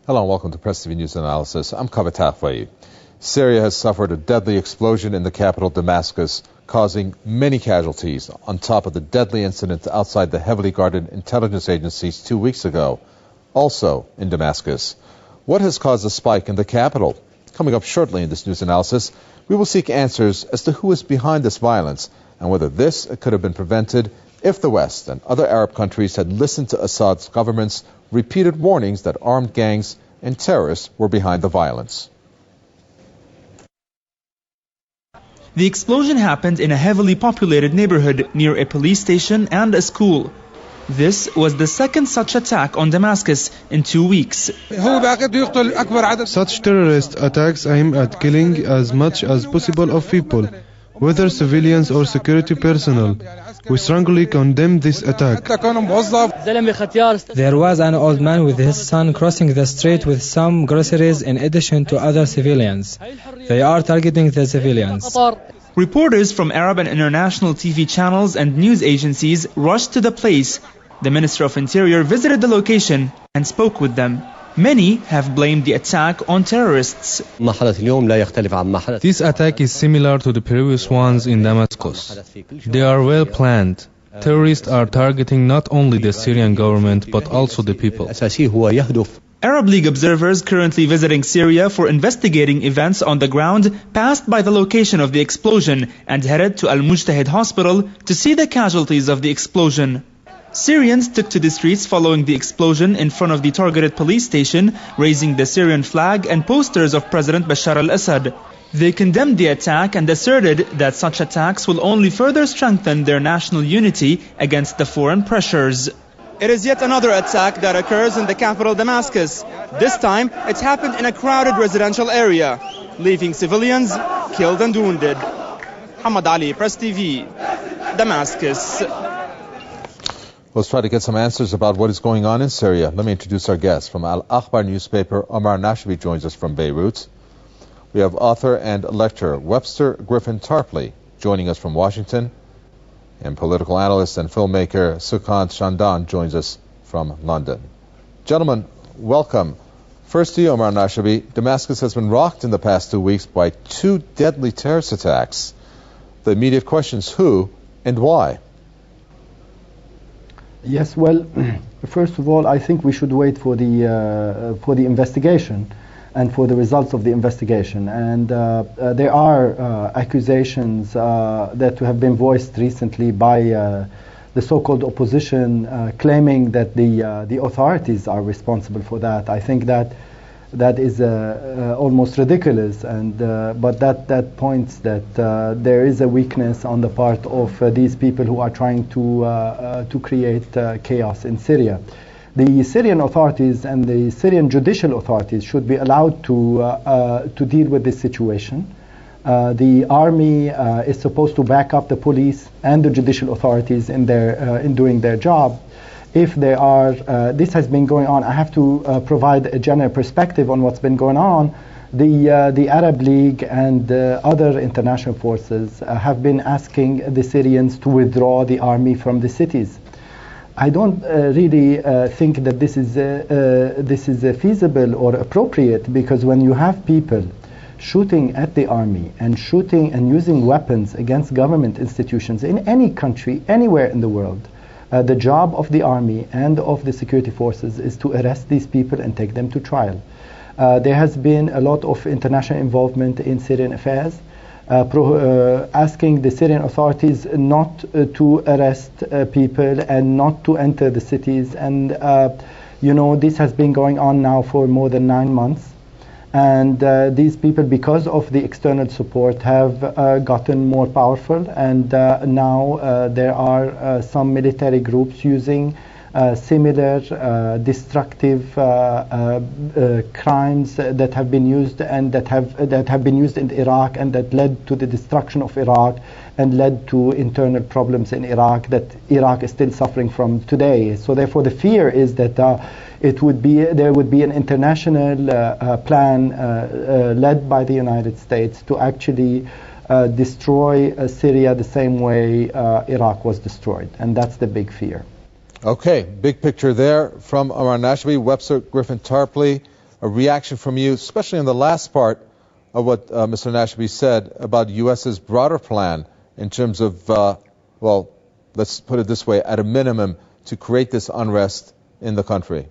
Hello and welcome to Press TV News Analysis. I'm Kaveh Tafway. Syria has suffered a deadly explosion in the capital Damascus, causing many casualties on top of the deadly incident outside the heavily guarded intelligence agencies 2 weeks ago, also in Damascus. What has caused the spike in the capital? Coming up shortly in this news analysis, we will seek answers as to who is behind this violence and whether this could have been prevented if the West and other Arab countries had listened to Assad's government's repeated warnings that armed gangs and terrorists were behind the violence. The explosion happened in a heavily populated neighborhood near a police station and a school. This was the second such attack on Damascus in 2 weeks. Such terrorist attacks aim at killing as much as possible of people, whether civilians or security personnel. We strongly condemn this attack. There was an old man with his son crossing the street with some groceries in addition to other civilians. They are targeting the civilians. Reporters from Arab and international TV channels and news agencies rushed to the place. The Minister of Interior visited the location and spoke with them. Many have blamed the attack on terrorists. This attack is similar to the previous ones in Damascus. They are well planned. Terrorists are targeting not only the Syrian government but also the people. Arab League observers currently visiting Syria for investigating events on the ground passed by the location of the explosion and headed to Al-Mujtahid hospital to see the casualties of the explosion. Syrians took to the streets following the explosion in front of the targeted police station, raising the Syrian flag and posters of President Bashar al-Assad. They condemned the attack and asserted that such attacks will only further strengthen their national unity against the foreign pressures. It is yet another attack that occurs in the capital Damascus. This time, it's happened in a crowded residential area, leaving civilians killed and wounded. Hamad Ali, Press TV, Damascus. Let's try to get some answers about what is going on in Syria. Let me introduce our guest. From Al-Akhbar News Paper, Omar Nashabe joins us from Beirut. We have author and lecturer Webster Griffin Tarpley joining us from Washington. And political analyst and filmmaker Sukant Shandan joins us from London. Gentlemen, welcome. First to you, Omar Nashabe. Damascus has been rocked in the past 2 weeks by 2 deadly terrorist attacks. The immediate question is who and why? Yes, well, first of all, I think we should wait for the investigation and for the results of the investigation. And there are accusations that have been voiced recently by the so-called opposition, claiming that the authorities are responsible for that. I think that is almost ridiculous, and but that points that there is a weakness on the part of these people who are trying to create chaos in Syria. The Syrian authorities and the Syrian judicial authorities should be allowed to deal with this situation. The army is supposed to back up the police and the judicial authorities in doing their job. If there are, this has been going on. I have to provide a general perspective on what's been going on. The Arab League and other international forces have been asking the Syrians to withdraw the army from the cities. I don't really think that this is feasible or appropriate, because when you have people shooting at the army and shooting and using weapons against government institutions in any country, anywhere in the world, the job of the army and of the security forces is to arrest these people and take them to trial. There has been a lot of international involvement in Syrian affairs, asking the Syrian authorities not to arrest people and not to enter the cities. And, this has been going on now for more than 9 months. And these people, because of the external support, have gotten more powerful, and now there are some military groups using similar destructive crimes that have been used and that have been used in Iraq, and that led to the destruction of Iraq and led to internal problems in Iraq that Iraq is still suffering from today. So therefore the fear is that there would be an international plan led by the United States to actually destroy Syria the same way Iraq was destroyed, and that's the big fear. Okay, big picture there from Omar Nashabe. Webster Griffin Tarpley, a reaction from you, especially on the last part of what Mr. Nashabe said about U.S.'s broader plan in terms of, well, let's put it this way, at a minimum, to create this unrest in the country.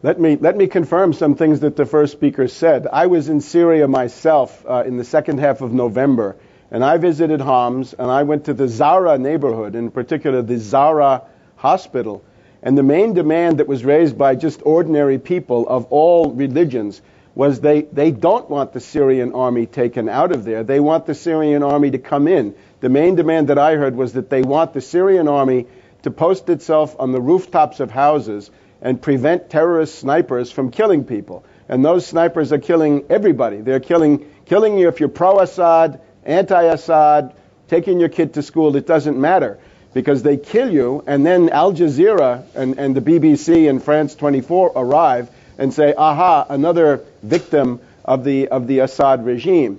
Let me confirm some things that the first speaker said. I was in Syria myself in the second half of November, and I visited Homs, and I went to the Zara neighborhood, in particular the Zara hospital. And the main demand that was raised by just ordinary people of all religions was they don't want the Syrian army taken out of there. They want the Syrian army to come in. The main demand that I heard was that they want the Syrian army to post itself on the rooftops of houses and prevent terrorist snipers from killing people. And those snipers are killing everybody. They're killing you if you're pro-Assad, anti-Assad, taking your kid to school. It doesn't matter, because they kill you, and then Al Jazeera and the BBC and France 24 arrive and say, aha, another victim of the Assad regime.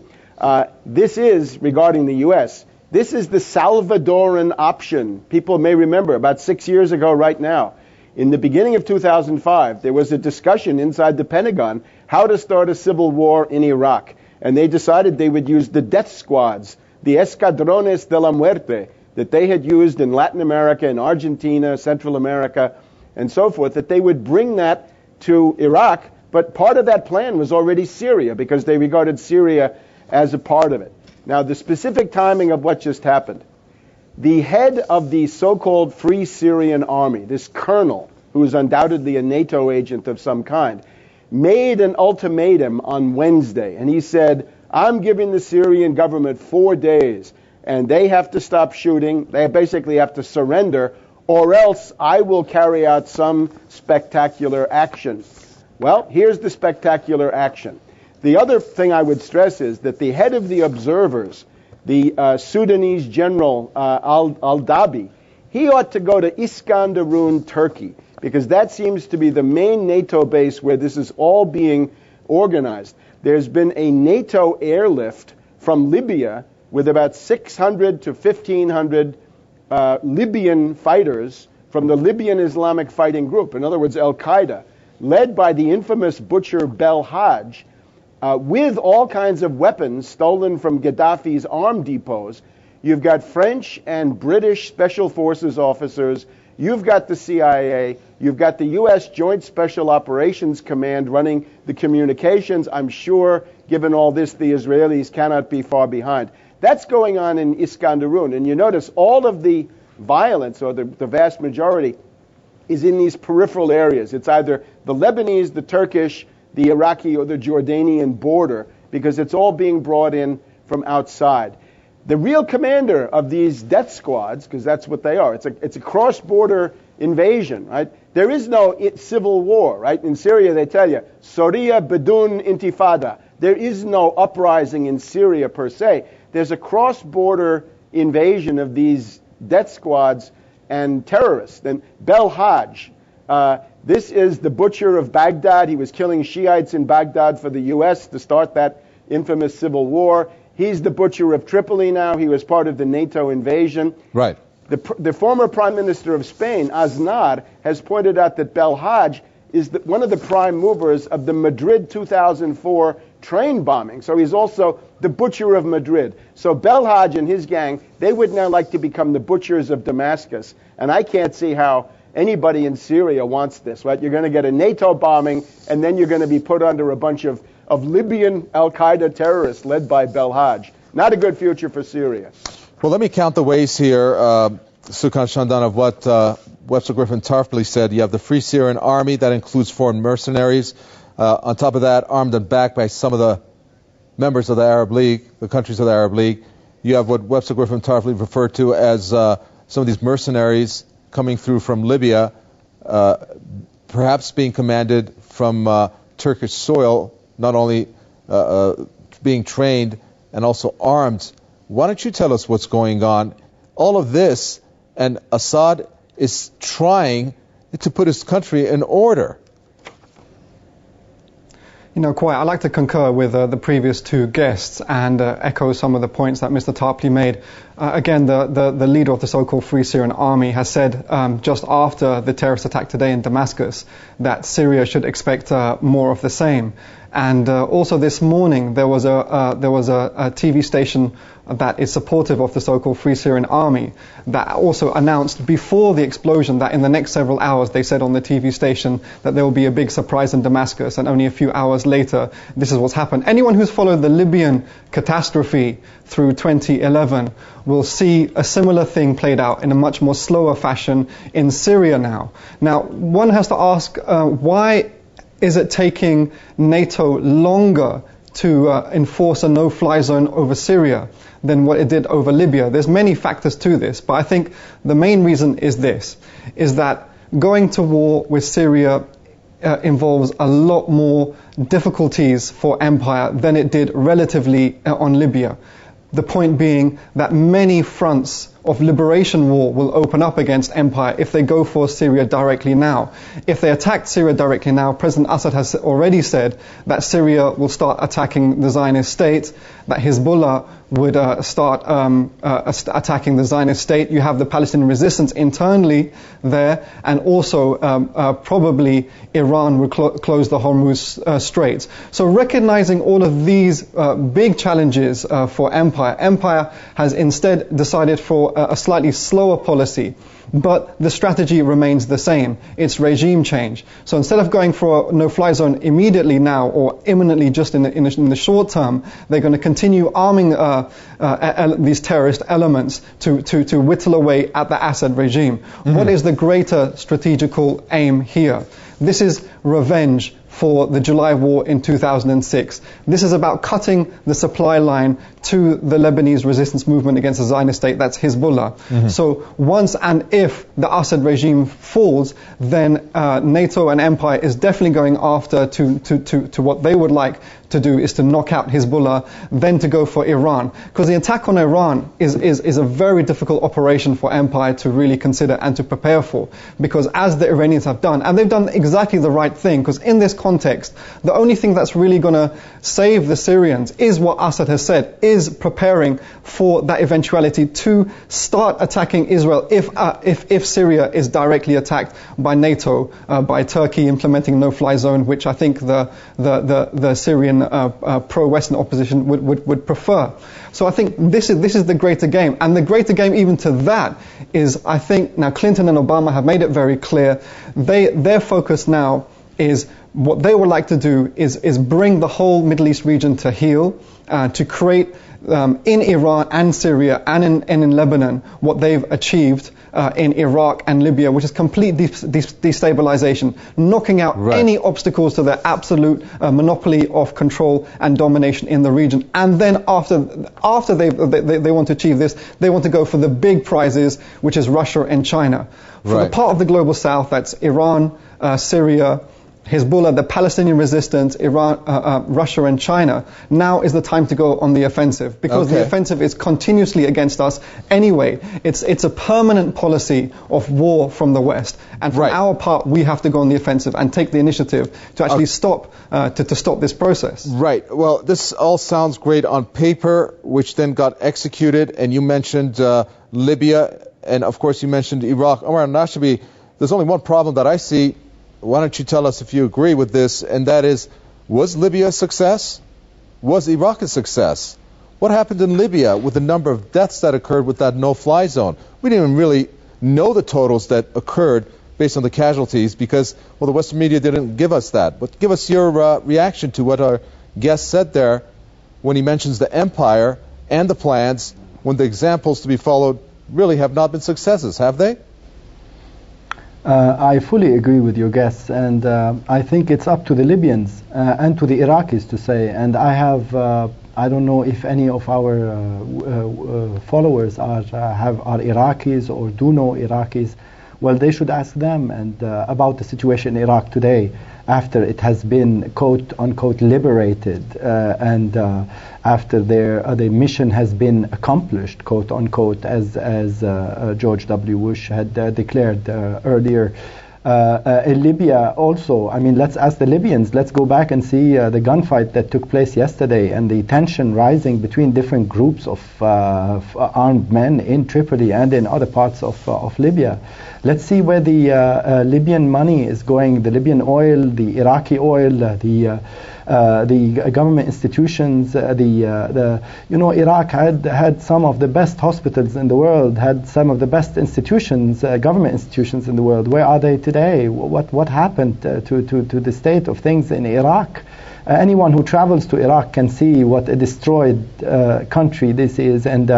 This is, regarding the U.S., this is the Salvadoran option. People may remember, about 6 years ago right now, in the beginning of 2005, there was a discussion inside the Pentagon how to start a civil war in Iraq. And they decided they would use the death squads, the escadrones de la muerte, that they had used in Latin America, in Argentina, Central America, and so forth, that they would bring that to Iraq. But part of that plan was already Syria, because they regarded Syria as a part of it. Now, the specific timing of what just happened. The head of the so-called Free Syrian Army, this colonel, who is undoubtedly a NATO agent of some kind, made an ultimatum on Wednesday, and he said, I'm giving the Syrian government 4 days, and they have to stop shooting, they basically have to surrender, or else I will carry out some spectacular action. Well, here's the spectacular action. The other thing I would stress is that the head of the observers, the Sudanese general Al-Dabi, he ought to go to Iskenderun, Turkey, because that seems to be the main NATO base where this is all being organized. There's been a NATO airlift from Libya with about 600 to 1,500 Libyan fighters from the Libyan Islamic Fighting Group, in other words, Al-Qaeda, led by the infamous butcher Belhaj, with all kinds of weapons stolen from Gaddafi's arm depots. You've got French and British Special Forces officers, you've got the CIA, you've got the U.S. Joint Special Operations Command running the communications. I'm sure, given all this, the Israelis cannot be far behind. That's going on in Iskenderun, and you notice all of the violence, or the vast majority, is in these peripheral areas. It's either the Lebanese, the Turkish, the Iraqi, or the Jordanian border, because it's all being brought in from outside. The real commander of these death squads, because that's what they are, it's a cross-border invasion, right? There is no civil war, right? In Syria, they tell you, Soria Bedun Intifada. There is no uprising in Syria per se. There's a cross-border invasion of these death squads and terrorists. And Belhaj, this is the butcher of Baghdad. He was killing Shiites in Baghdad for the U.S. to start that infamous civil war. He's the butcher of Tripoli now. He was part of the NATO invasion. Right. The former Prime Minister of Spain, Aznar, has pointed out that Belhaj is one of the prime movers of the Madrid 2004 train bombing. So he's also the butcher of Madrid. So Belhaj and his gang, they would now like to become the butchers of Damascus. And I can't see how anybody in Syria wants this, right? You're going to get a NATO bombing, and then you're going to be put under a bunch of Libyan Al-Qaeda terrorists led by Belhaj. Not a good future for Syria. Well, let me count the ways here, Sukan Shandan, of what Webster Griffin Tarpley said. You have the Free Syrian Army, that includes foreign mercenaries. On top of that, armed and backed by some of the members of the Arab League, the countries of the Arab League. You have what Webster Griffin Tarpley referred to as some of these mercenaries coming through from Libya, perhaps being commanded from Turkish soil, not only being trained and also armed. Why don't you tell us what's going on? All of this, and Assad is trying to put his country in order. You know, I'd like to concur with the previous two guests and echo some of the points that Mr. Tarpley made. Again, the leader of the so-called Free Syrian Army has said just after the terrorist attack today in Damascus that Syria should expect more of the same. And also this morning there was a TV station that is supportive of the so-called Free Syrian Army that also announced before the explosion that in the next several hours, they said on the TV station that there will be a big surprise in Damascus, and only a few hours later this is what's happened. Anyone who's followed the Libyan catastrophe through 2011 will see a similar thing played out in a much more slower fashion in Syria now. Now, one has to ask why is it taking NATO longer to enforce a no-fly zone over Syria than what it did over Libya? There's many factors to this, but I think the main reason is this, is that going to war with Syria involves a lot more difficulties for empire than it did relatively on Libya. The point being that many fronts of liberation war will open up against empire if they go for Syria directly now. If they attack Syria directly now, President Assad has already said that Syria will start attacking the Zionist state, that Hezbollah would start attacking the Zionist state. You have the Palestinian resistance internally there, and also probably Iran will close the Hormuz Straits. So recognizing all of these big challenges for empire has instead decided for a slightly slower policy, but the strategy remains the same. It's regime change. So instead of going for a no-fly zone immediately now or imminently just in the short term, they're going to continue arming these terrorist elements to whittle away at the Assad regime. Mm-hmm. What is the greater strategical aim here? This is revenge for the July war in 2006. This is about cutting the supply line to the Lebanese resistance movement against the Zionist state, that's Hezbollah. Mm-hmm. So once and if the Assad regime falls, then NATO and empire is definitely going after to what they would like to do is to knock out Hezbollah, then to go for Iran. Because the attack on Iran is a very difficult operation for empire to really consider and to prepare for. Because as the Iranians have done, and they've done exactly the right thing, because in this context, the only thing that's really going to save the Syrians is what Assad has said, is preparing for that eventuality to start attacking Israel if Syria is directly attacked by NATO, by Turkey implementing no-fly zone, which I think the Syrian pro-Western opposition would prefer. So I think this is the greater game, and the greater game even to that is, I think now Clinton and Obama have made it very clear, their focus now is what they would like to do is bring the whole Middle East region to heel, to create in Iran and Syria and in Lebanon what they've achieved in Iraq and Libya, which is complete destabilization, knocking out any obstacles to their absolute monopoly of control and domination in the region. And then after they want to achieve this, they want to go for the big prizes, which is Russia and China. For the part of the global south, that's Iran, Syria, Hezbollah, the Palestinian resistance, Iran, Russia and China, now is the time to go on the offensive, because the offensive is continuously against us anyway. It's a permanent policy of war from the West, and from our part we have to go on the offensive and take the initiative to actually stop this process. Right. Well, this all sounds great on paper, which then got executed, and you mentioned Libya, and of course you mentioned Iraq. Omar Nashabe, there's only one problem that I see. Why don't you tell us if you agree with this, and that is, was Libya a success? Was Iraq a success? What happened in Libya with the number of deaths that occurred with that no-fly zone? We didn't even really know the totals that occurred based on the casualties because, well, the Western media didn't give us that. But give us your reaction to what our guest said there when he mentions the empire and the plans when the examples to be followed really have not been successes, have they? I fully agree with your guests, and I think it's up to the Libyans and to the Iraqis to say, and I don't know if any of our followers are Iraqis or do know Iraqis. Well, they should ask them and about the situation in Iraq today, after it has been quote unquote liberated and after their mission has been accomplished, quote unquote, as George W. Bush had declared earlier In Libya also, I mean, let's ask the Libyans. Let's go back and see the gunfight that took place yesterday and the tension rising between different groups of armed men in Tripoli and in other parts of Libya. Let's see where the Libyan money is going, the Libyan oil, the Iraqi oil, the government institutions. Iraq had some of the best hospitals in the world, had some of the best institutions, government institutions in the world. Where are they today? What happened to the state of things in Iraq? Anyone who travels to Iraq can see what a destroyed country this is, and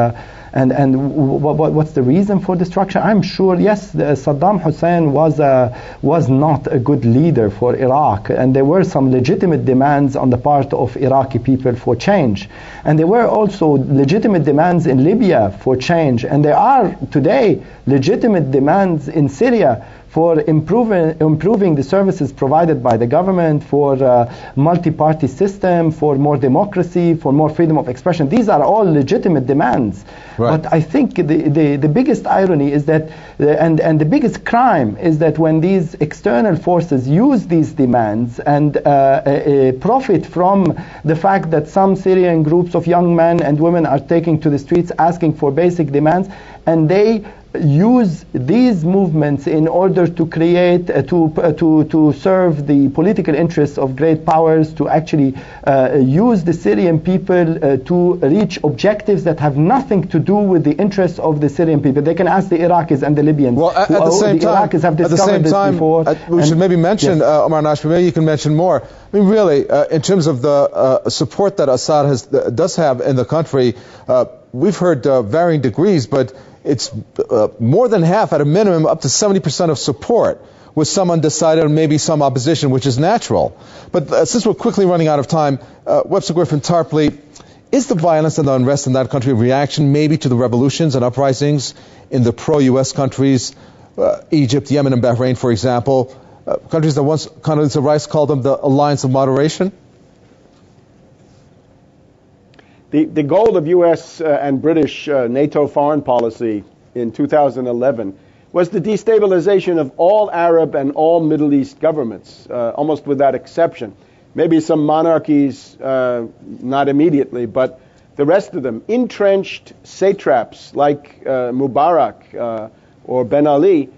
what's the reason for destruction? I'm sure, yes, Saddam Hussein was not a good leader for Iraq, and there were some legitimate demands on the part of Iraqi people for change. And there were also legitimate demands in Libya for change, and there are today legitimate demands in Syria for improving the services provided by the government, for multi-party system, for more democracy, for more freedom of expression. These are all legitimate demands. Right. But I think the biggest irony is that, and the biggest crime is that when these external forces use these demands and profit from the fact that some Syrian groups of young men and women are taking to the streets asking for basic demands, and they use these movements in order to create, to serve the political interests of great powers, to actually use the Syrian people to reach objectives that have nothing to do with the interests of the Syrian people. They can ask the Iraqis and the Libyans. Well, at the same time, Iraqis have discovered this before. We should maybe mention, yes. Omar Nashabe, maybe you can mention more. I mean, really, in terms of the support that Assad does have in the country, we've heard varying degrees, but it's more than half, at a minimum, up to 70% of support, with some undecided and maybe some opposition, which is natural. But since we're quickly running out of time, Webster Griffin Tarpley, is the violence and the unrest in that country a reaction maybe to the revolutions and uprisings in the pro-U.S. countries, Egypt, Yemen, and Bahrain, for example, countries that once Condoleezza Rice called them the Alliance of Moderation? The goal of U.S. and British NATO foreign policy in 2011 was the destabilization of all Arab and all Middle East governments, almost without exception. Maybe some monarchies, not immediately, but the rest of them. Entrenched satraps like Mubarak or Ben Ali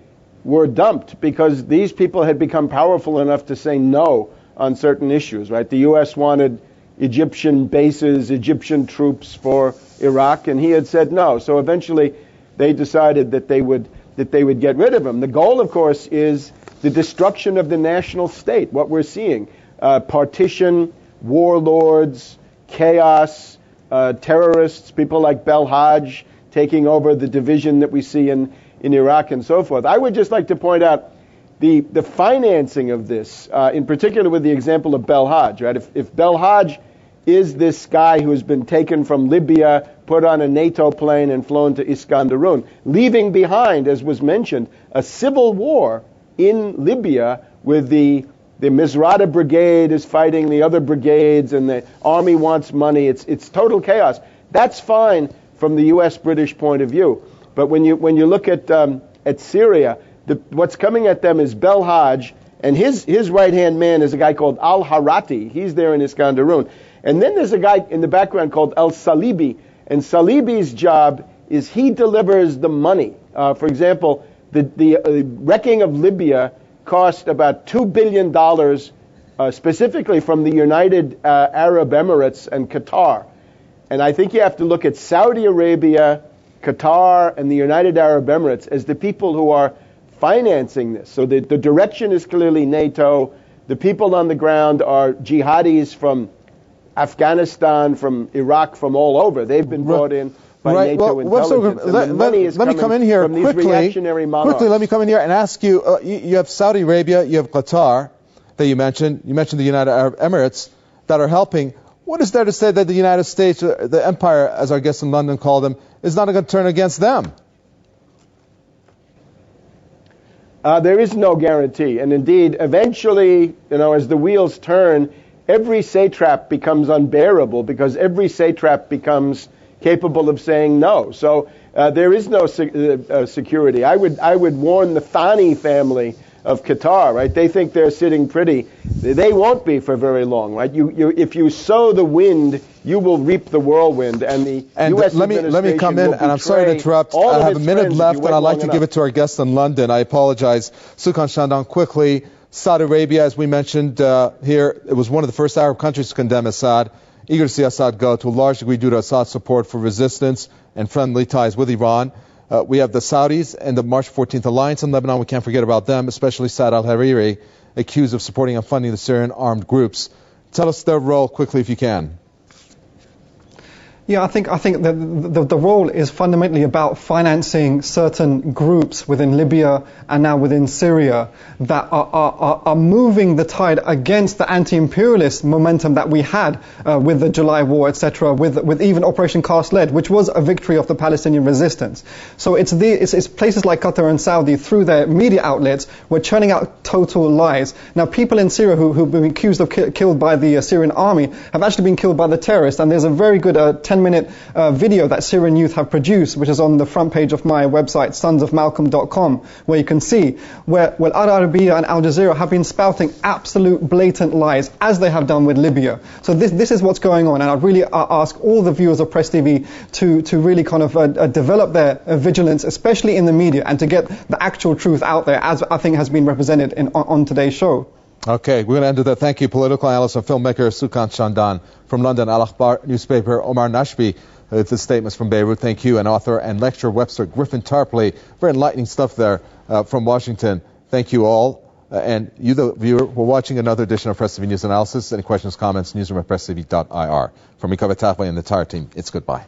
were dumped because these people had become powerful enough to say no on certain issues, right? The U.S. wanted Egyptian bases, Egyptian troops for Iraq, and he had said no. So eventually they decided that they would get rid of him. The goal, of course, is the destruction of the national state, what we're seeing. Partition, warlords, chaos, terrorists, people like Belhaj taking over the division that we see in Iraq and so forth. I would just like to point out the financing of this, in particular with the example of Belhaj, right? If Belhaj is this guy who has been taken from Libya, put on a NATO plane and flown to Iskandarun, leaving behind, as was mentioned, a civil war in Libya with the Misrata brigade is fighting the other brigades and the army wants money. It's total chaos. That's fine from the U.S.-British point of view. But when you look at Syria, what's coming at them is Belhaj, and his right-hand man is a guy called Al-Harati. He's there in Iskandarun. And then there's a guy in the background called Al-Salibi. And Salibi's job is he delivers the money. For example, the wrecking of Libya cost about $2 billion specifically from the United Arab Emirates and Qatar. And I think you have to look at Saudi Arabia, Qatar, and the United Arab Emirates as the people who are financing this. So the direction is clearly NATO. The people on the ground are jihadis from Afghanistan, from Iraq, from all over. They've been brought in by NATO intelligence. Let me come in here quickly. Let me come in here and ask you, you have Saudi Arabia, you have Qatar that you mentioned. You mentioned the United Arab Emirates that are helping. What is there to say that the United States, the empire, as our guests in London call them, is not going to turn against them? There is no guarantee. And indeed, eventually, as the wheels turn, every satrap becomes unbearable because every satrap becomes capable of saying no. So there is no security. I would warn the Thani family of Qatar, right? They think they're sitting pretty. They won't be for very long, right? If you sow the wind, you will reap the whirlwind, and the U.S. let me come in, and I'm sorry to interrupt. I have a minute left, and I'd like to give it to our guest in London. I apologize. Sukan Shandan, quickly. Saudi Arabia, as we mentioned here, it was one of the first Arab countries to condemn Assad. Eager to see Assad go, to a large degree due to Assad's support for resistance and friendly ties with Iran. We have the Saudis and the March 14th alliance in Lebanon. We can't forget about them, especially Saad al-Hariri, accused of supporting and funding the Syrian armed groups. Tell us their role quickly if you can. Yeah, I think the role is fundamentally about financing certain groups within Libya and now within Syria that are moving the tide against the anti-imperialist momentum that we had with the July War, etc., with even Operation Cast Lead, which was a victory of the Palestinian resistance. So it's places like Qatar and Saudi, through their media outlets, were churning out total lies. Now, people in Syria who've been accused of killed by the Syrian army have actually been killed by the terrorists, and there's a very good 10-minute video that Syrian youth have produced, which is on the front page of my website, sonsofmalcolm.com, where you can see where Al Arabiya and Al Jazeera have been spouting absolute blatant lies, as they have done with Libya. So this is what's going on, and I really ask all the viewers of Press TV to really kind of develop their vigilance, especially in the media, and to get the actual truth out there, as I think has been represented on today's show. Okay, we're going to end with that. Thank you, political analyst and filmmaker Sukan Shandan. From London, Al-Akhbar News Paper, Omar Nashabe, with the statements from Beirut. Thank you. And author and lecturer Webster Griffin Tarpley. Very enlightening stuff there from Washington. Thank you all. And you, the viewer, we're watching another edition of Press TV News Analysis. Any questions, comments, newsroom at presstv.ir. From me, Kaveh Tafway, and the entire team, it's goodbye.